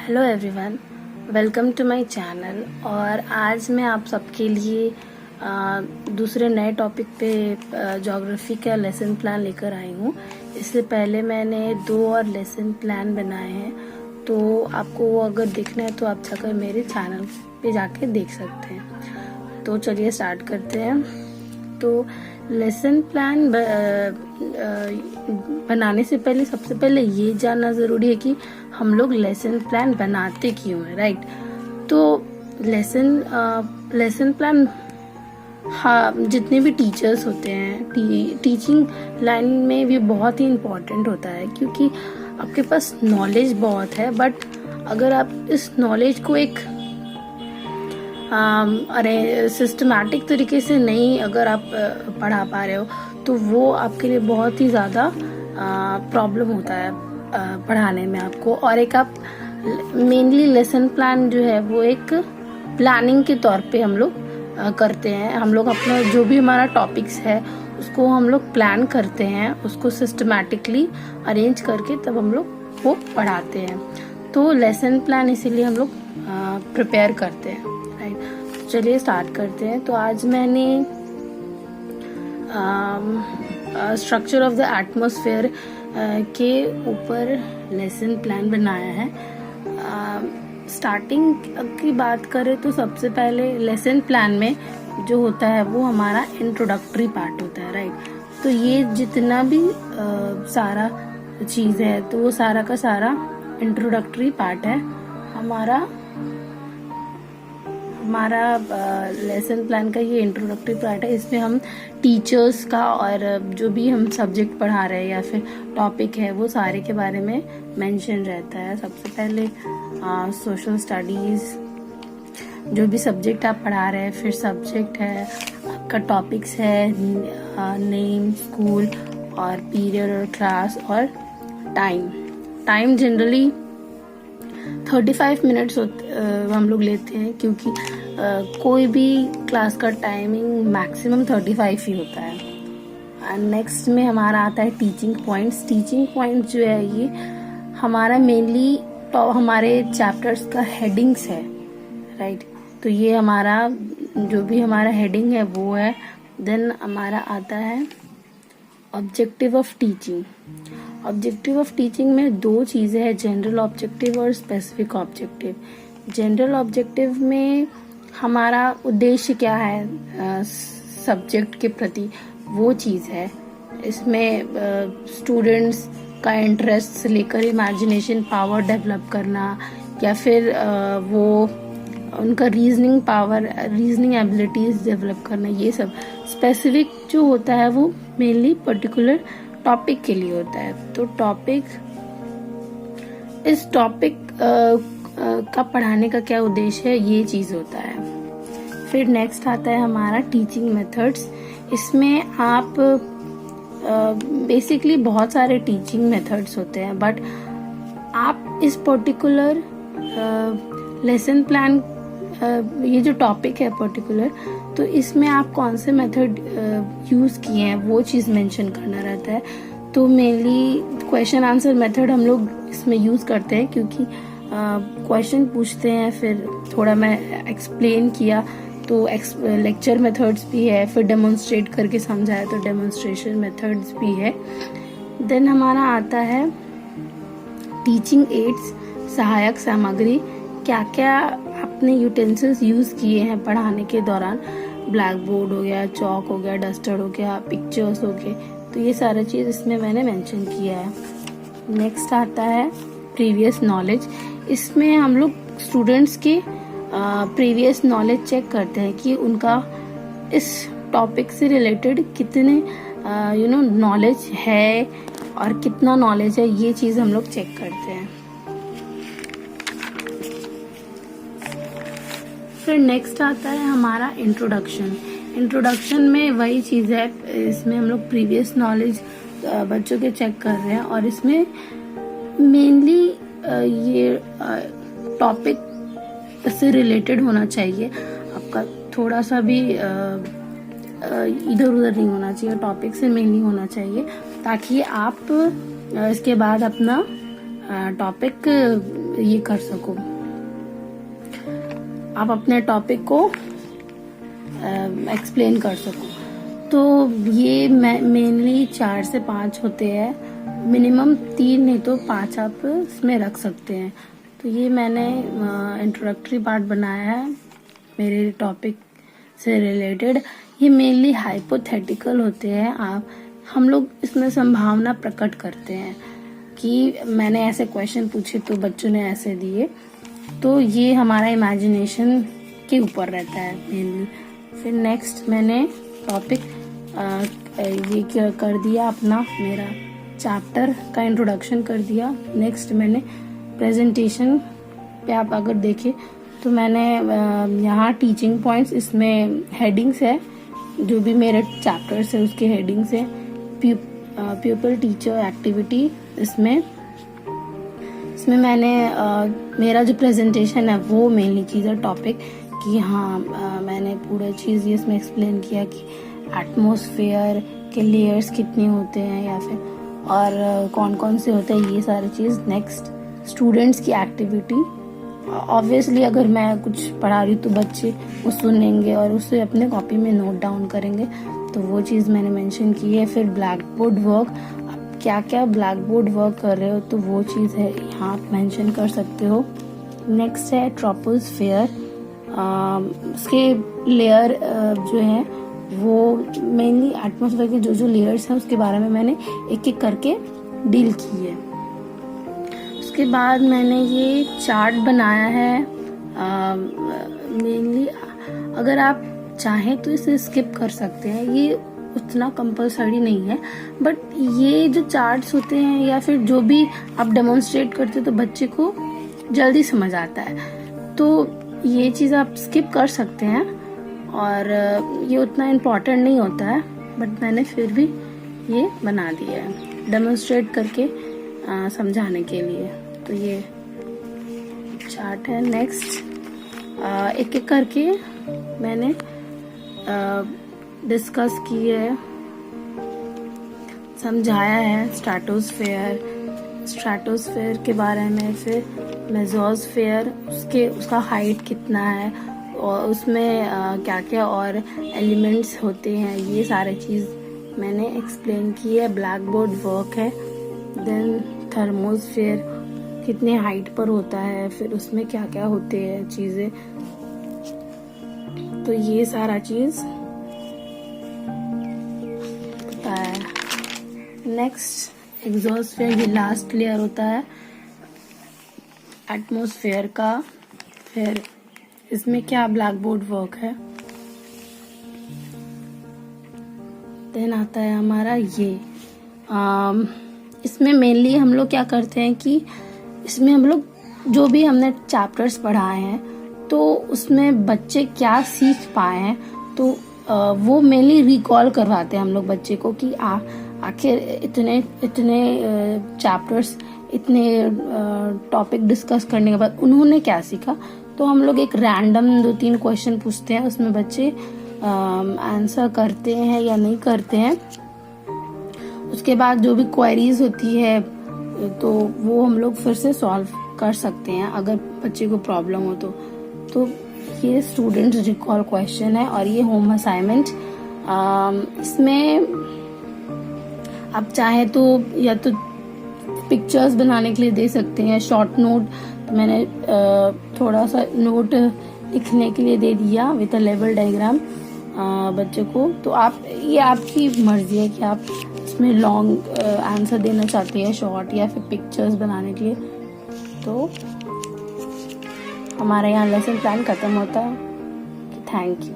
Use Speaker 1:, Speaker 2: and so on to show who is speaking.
Speaker 1: Hello everyone, welcome to my channel. और आज मैं आप सबके लिए दूसरे नए टॉपिक पे ज्योग्राफी का लेसन प्लान लेकर आई हूँ। इससे पहले मैंने 2 और लेसन प्लान बनाए हैं, तो आपको वो अगर देखना है तो आप जाकर मेरे चैनल पे जाके देख सकते हैं। तो चलिए स्टार्ट करते हैं। तो लेसन प्लान बनाने से पहले सबसे पहले ये जानना ज़रूरी है कि हम लोग लेसन प्लान बनाते क्यों हैं, राइट। तो लेसन प्लान, हाँ, जितने भी टीचर्स होते हैं टीचिंग लाइन में भी बहुत ही इम्पोर्टेंट होता है, क्योंकि आपके पास नॉलेज बहुत है, बट अगर आप इस नॉलेज को एक सिस्टमैटिक तरीके से नहीं अगर आप पढ़ा पा रहे हो तो वो आपके लिए बहुत ही ज़्यादा प्रॉब्लम होता है पढ़ाने में आपको। और एक आप मेनली लेसन प्लान जो है वो एक प्लानिंग के तौर पे हम लोग करते हैं। हम लोग अपना जो भी हमारा टॉपिक्स है उसको हम लोग प्लान करते हैं, उसको सिस्टमैटिकली अरेंज करके तब हम लोग वो पढ़ाते हैं। तो लेसन प्लान इसीलिए हम लोग प्रिपेयर करते हैं, राइट। तो चलिए स्टार्ट करते हैं। तो आज मैंने स्ट्रक्चर ऑफ द एटमॉस्फेयर के ऊपर लेसन प्लान बनाया है। स्टार्टिंग की बात करें तो सबसे पहले लेसन प्लान में जो होता है वो हमारा इंट्रोडक्टरी पार्ट होता है, राइट। तो ये जितना भी सारा चीज़ है तो वो सारा का सारा इंट्रोडक्टरी पार्ट है। हमारा लेसन प्लान का ये इंट्रोडक्टरी पार्ट है। इसमें हम टीचर्स का और जो भी हम सब्जेक्ट पढ़ा रहे हैं या फिर टॉपिक है वो सारे के बारे में मेंशन रहता है। सबसे पहले सोशल स्टडीज़, जो भी सब्जेक्ट आप पढ़ा रहे हैं, फिर सब्जेक्ट है, आपका टॉपिक्स है, नेम, स्कूल और पीरियड और क्लास और टाइम जनरली 35 मिनट्स हम लोग लेते हैं, क्योंकि कोई भी क्लास का टाइमिंग मैक्सिमम 35 ही होता है। नेक्स्ट में हमारा आता है टीचिंग पॉइंट्स। टीचिंग पॉइंट्स जो है ये हमारा मेनली हमारे चैप्टर्स का हेडिंग्स है, राइट। तो ये हमारा जो भी हमारा हेडिंग है वो है। देन हमारा आता है objective of teaching. Objective of teaching में 2 चीज़ें हैं, जनरल ऑब्जेक्टिव और स्पेसिफिक ऑब्जेक्टिव। जनरल ऑब्जेक्टिव में हमारा उद्देश्य क्या है सब्जेक्ट के प्रति, वो चीज़ है। इसमें स्टूडेंट्स का इंटरेस्ट से लेकर इमेजिनेशन पावर डेवलप करना, या फिर वो उनका reasoning power, reasoning abilities develop करना, ये सब। स्पेसिफिक जो होता है वो मेनली पर्टिकुलर टॉपिक के लिए होता है। तो इस टॉपिक का पढ़ाने का क्या उद्देश्य है, ये चीज़ होता है। फिर नेक्स्ट आता है हमारा टीचिंग मेथड्स। इसमें आप बेसिकली बहुत सारे टीचिंग मेथड्स होते हैं, बट आप इस पर्टिकुलर लेसन प्लान, ये जो टॉपिक है पर्टिकुलर, तो इसमें आप कौन से मेथड यूज़ किए हैं वो चीज़ मेंशन करना रहता है। तो मेनली क्वेश्चन आंसर मेथड हम लोग इसमें यूज़ करते हैं, क्योंकि क्वेश्चन पूछते हैं, फिर थोड़ा मैं एक्सप्लेन किया तो लेक्चर मेथड्स भी है, फिर डेमोन्स्ट्रेट करके समझाया तो डेमोन्स्ट्रेशन मेथड्स भी है। देन हमारा आता है टीचिंग एड्स, सहायक सामग्री। क्या क्या आपने यूटेंसिल्स यूज़ किए हैं पढ़ाने के दौरान, ब्लैक बोर्ड हो गया, चॉक हो गया, डस्टर हो गया, पिक्चर्स हो गए, तो ये सारा चीज़ इसमें मैंने मेंशन किया है। नेक्स्ट आता है प्रीवियस नॉलेज। इसमें हम लोग स्टूडेंट्स के प्रीवियस नॉलेज चेक करते हैं कि उनका इस टॉपिक से रिलेटेड कितने नॉलेज है और कितना नॉलेज है, ये चीज़ हम लोग चेक करते हैं। फिर नेक्स्ट आता है हमारा इंट्रोडक्शन। इंट्रोडक्शन में वही चीज़ है, इसमें हम लोग प्रीवियस नॉलेज बच्चों के चेक कर रहे हैं, और इसमें मेनली ये टॉपिक से रिलेटेड होना चाहिए। आपका थोड़ा सा भी इधर उधर नहीं होना चाहिए, टॉपिक से मेनली होना चाहिए, ताकि आप इसके बाद अपना टॉपिक ये कर सको, आप अपने टॉपिक को एक्सप्लेन कर सको। तो ये मेनली 4 से 5 होते हैं, मिनिमम 3 नहीं तो 5 आप इसमें रख सकते हैं। तो ये मैंने इंट्रोडक्टरी पार्ट बनाया है मेरे टॉपिक से रिलेटेड। ये मेनली हाइपोथेटिकल होते हैं। हम लोग इसमें संभावना प्रकट करते हैं कि मैंने ऐसे क्वेश्चन पूछे तो बच्चों ने ऐसे दिए, तो ये हमारा इमेजिनेशन के ऊपर रहता है मेनली। फिर नेक्स्ट मैंने टॉपिक ये कर दिया, अपना मेरा चैप्टर का इंट्रोडक्शन कर दिया। नेक्स्ट मैंने प्रेजेंटेशन पे आप अगर देखें तो मैंने यहाँ टीचिंग पॉइंट्स, इसमें हेडिंग्स है, जो भी मेरे चैप्टर्स है उसके हेडिंग्स है। प्यूपल टीचर एक्टिविटी, इसमें मैंने मेरा जो प्रेजेंटेशन है वो मेनली चीज़ है टॉपिक कि हाँ मैंने पूरा चीज़ ये इसमें एक्सप्लेन किया कि एटमॉस्फेयर के लेयर्स कितने होते हैं या फिर और कौन कौन से होते हैं, ये सारी चीज़। नेक्स्ट स्टूडेंट्स की एक्टिविटी, ऑब्वियसली अगर मैं कुछ पढ़ा रही हूँ तो बच्चे वो सुनेंगे और उसे अपने कॉपी में नोट डाउन करेंगे, तो वो चीज़ मैंने मेंशन की है। फिर ब्लैक बोर्ड वर्क, क्या क्या ब्लैक बोर्ड वर्क कर रहे हो तो वो चीज़ है यहाँ आप मेंशन कर सकते हो। नेक्स्ट है ट्रोपोस्फेयर, उसके लेयर जो है वो मेनली एटमॉस्फेयर के जो लेयर्स हैं उसके बारे में मैंने एक एक करके डील की है। उसके बाद मैंने ये चार्ट बनाया है मेनली, अगर आप चाहें तो इसे स्किप कर सकते हैं, ये उतना कंपलसरी नहीं है, बट ये जो चार्ट्स होते हैं या फिर जो भी आप डेमोन्स्ट्रेट करते हो तो बच्चे को जल्दी समझ आता है, तो ये चीज़ आप स्किप कर सकते हैं और ये उतना इम्पोर्टेंट नहीं होता है, बट मैंने फिर भी ये बना दिया है डेमोन्स्ट्रेट करके समझाने के लिए। तो ये चार्ट है। नेक्स्ट एक एक करके मैंने डिस्कस की है, समझाया है। स्ट्रेटोस्फेयर के बारे में, फिर मेसोस्फेयर उसका हाइट कितना है और उसमें क्या क्या और एलिमेंट्स होते हैं, ये सारे चीज़ मैंने एक्सप्लेन की है। ब्लैक बोर्ड वर्क है। देन थर्मोस्फेयर कितने हाइट पर होता है, फिर उसमें क्या क्या होते हैं चीज़ें, तो ये सारा चीज़ पता है। नेक्स्ट एग्जॉस्फेयर, ये लास्ट लेयर होता है एटमॉस्फेयर का। फिर इसमें क्या ब्लैक बोर्ड वर्क है। देन आता है हमारा ये इसमें मेनली हम लोग क्या करते हैं कि इसमें हम लोग जो भी हमने चैप्टर्स पढ़ाए हैं तो उसमें बच्चे क्या सीख पाए हैं, तो वो मेनली रिकॉल करवाते हैं हम लोग बच्चे को कि आखिर इतने चैप्टर्स, इतने टॉपिक डिस्कस करने के बाद उन्होंने क्या सीखा। तो हम लोग एक रैंडम 2-3 क्वेश्चन पूछते हैं, उसमें बच्चे आंसर करते हैं या नहीं करते हैं। उसके बाद जो भी क्वेरीज होती है तो वो हम लोग फिर से सॉल्व कर सकते हैं अगर बच्चे को प्रॉब्लम हो तो ये स्टूडेंट रिकॉल क्वेश्चन है और ये होम असाइनमेंट। इसमें आप चाहे तो या तो पिक्चर्स बनाने के लिए दे सकते हैं, शॉर्ट नोट, तो मैंने थोड़ा सा नोट लिखने के लिए दे दिया विद अ लेवल डायग्राम बच्चे को। तो आप ये आपकी मर्जी है कि आप इसमें लॉन्ग आंसर देना चाहते हैं, शॉर्ट, या फिर पिक्चर्स बनाने के लिए। तो हमारा यहाँ लेसन प्लान खत्म होता है। Thank you.